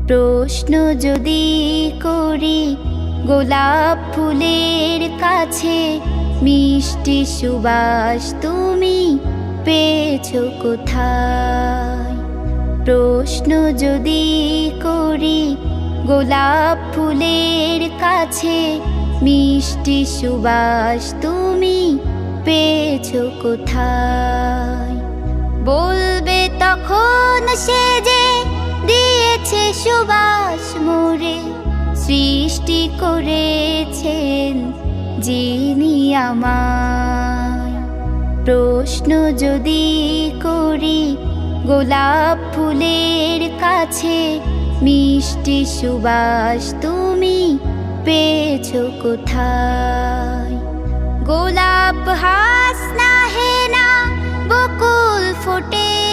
প্রশ্ন যদি করি গোলাপ ফুলের কাছে, মিষ্টি সুবাস তুমি পেয়েছো কোথায়? প্রশ্ন যদি করি গোলাপ ফুলের কাছে, মিষ্টি সুবাস তুমি পেয়েছো কোথায়? বলবে তখন সে যে দিয়েছে সুবাস মোরে, সৃষ্টি করেছেন যিনি আমায়। প্রশ্ন যদি করি গোলাপ ফুলের কাছে, মিষ্টি সুবাস তুমি পেয়েছো কোথায়? গোলাপ হাস না হে না বকুল ফোটে,